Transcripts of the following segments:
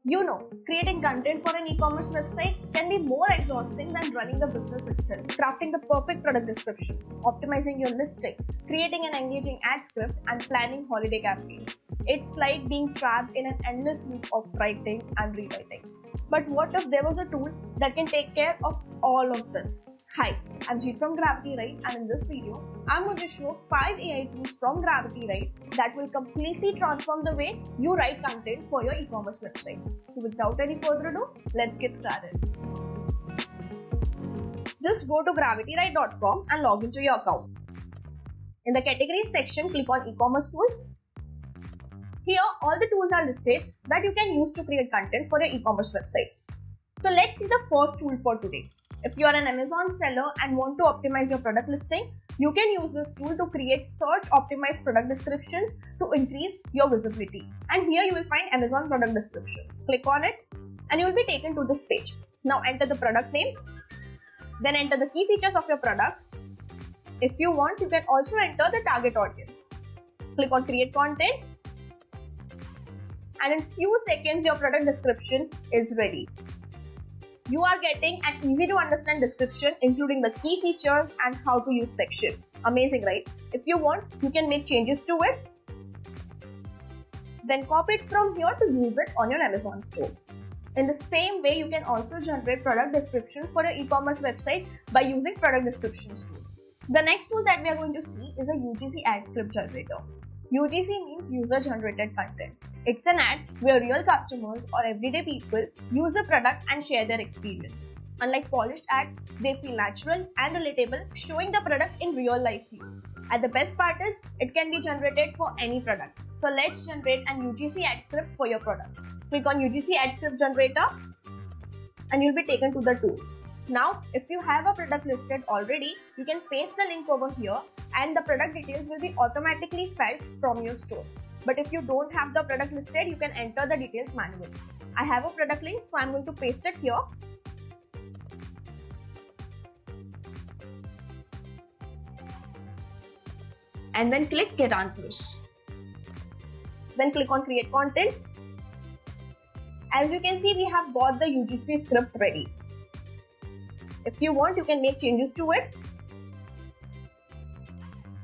You know, creating content for an e-commerce website can be more exhausting than running the business itself. Crafting the perfect product description, optimizing your listing, creating an engaging ad script, and planning holiday campaigns. It's like being trapped in an endless loop of writing and rewriting. But what if there was a tool that can take care of all of this? Hi, I'm Jeet from Gravity Write, and in this video, I'm going to show 5 AI tools from Gravity Write that will completely transform the way you write content for your e-commerce website. So without any further ado, let's get started. Just go to gravitywrite.com and log into your account. In the categories section, click on e-commerce tools. Here, all the tools are listed that you can use to create content for your e-commerce website. So let's see the first tool for today. If you are an Amazon seller and want to optimize your product listing, you can use this tool to create search optimized product descriptions to increase your visibility. And here you will find Amazon product description. Click on it and you will be taken to this page. Now enter the product name, then enter the key features of your product. If you want, you can also enter the target audience. Click on create content, and in few seconds your product description is ready. You are getting an easy to understand description including the key features and how to use section. Amazing, right? If you want, you can make changes to it. Then copy it from here to use it on your Amazon store. In the same way, you can also generate product descriptions for your e-commerce website by using product descriptions tool. The next tool that we are going to see is a UGC ad script generator. UGC means user generated content. It's an ad where real customers or everyday people use the product and share their experience. Unlike polished ads, they feel natural and relatable, showing the product in real life use. And the best part is, it can be generated for any product. So let's generate an UGC ad script for your product. Click on UGC ad script generator and you'll be taken to the tool. Now, if you have a product listed already, you can paste the link over here and the product details will be automatically fetched from your store. But if you don't have the product listed, you can enter the details manually. I have a product link, so I'm going to paste it here. And then click Get Answers. Then click on Create Content. As you can see, we have got the UGC script ready. If you want, you can make changes to it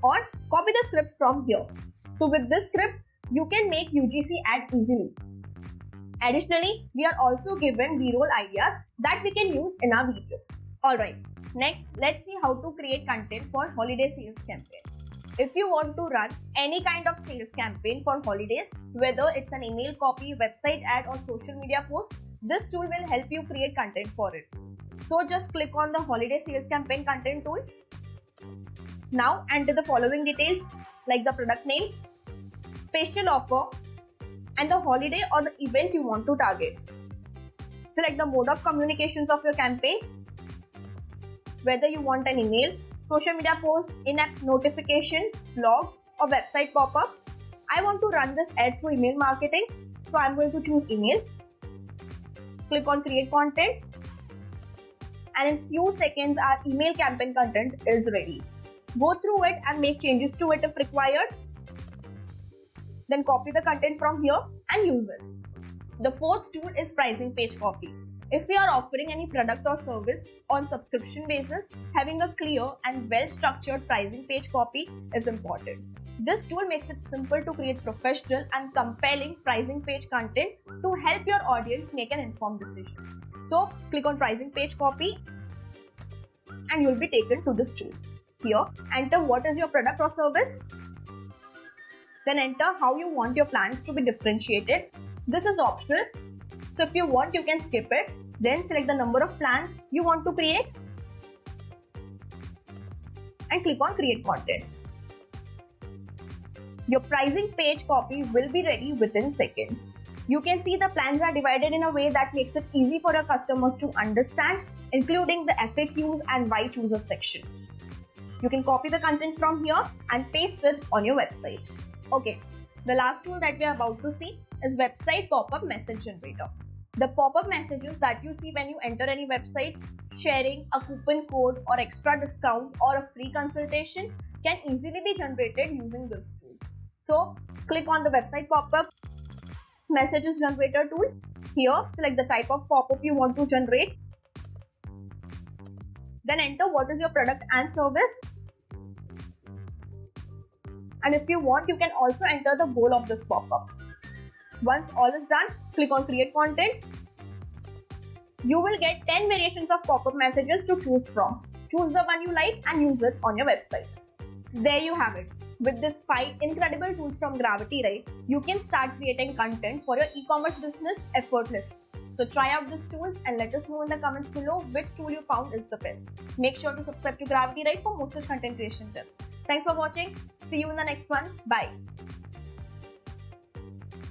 or copy the script from here. So with this script, you can make UGC ad easily. Additionally, we are also given B-roll ideas that we can use in our video. Alright, next let's see how to create content for holiday sales campaign. If you want to run any kind of sales campaign for holidays, whether it's an email copy, website ad or social media post, this tool will help you create content for it. So just click on the holiday sales campaign content tool. Now enter the following details like the product name, special offer, and the holiday or the event you want to target. Select the mode of communications of your campaign, whether you want an email, social media post, in-app notification, blog or website pop-up. I want to run this ad through email marketing, so I'm going to choose email. Click on create content. And in few seconds, our email campaign content is ready. Go through it and make changes to it if required. Then copy the content from here and use it. The fourth tool is pricing page copy. If we are offering any product or service on subscription basis, having a clear and well-structured pricing page copy is important. This tool makes it simple to create professional and compelling pricing page content to help your audience make an informed decision. So, click on pricing page copy and you'll be taken to this tool. Here, enter what is your product or service. Then enter how you want your plans to be differentiated. This is optional. So if you want, you can skip it. Then select the number of plans you want to create and click on create content. Your pricing page copy will be ready within seconds. You can see the plans are divided in a way that makes it easy for your customers to understand, including the FAQs and why choose a section. You can copy the content from here and paste it on your website. Okay, the last tool that we are about to see is website pop-up message generator. The pop-up messages that you see when you enter any website, sharing a coupon code or extra discount or a free consultation can easily be generated using this tool. So click on the website pop-up messages generator tool Here, select the type of pop-up you want to generate. Then enter what is your product and service. And if you want, you can also enter the goal of this pop-up. Once all is done, click on create content. You will get 10 variations of pop-up messages to choose from. Choose the one you like and use it on your website. There you have it. With these 5 incredible tools from Gravity, right, you can start creating content for your e-commerce business effortlessly. So try out these tools and let us know in the comments below which tool you found is the best. Make sure to subscribe to Gravity, right, for more such content creation tips. Thanks for watching. See you in the next one. Bye.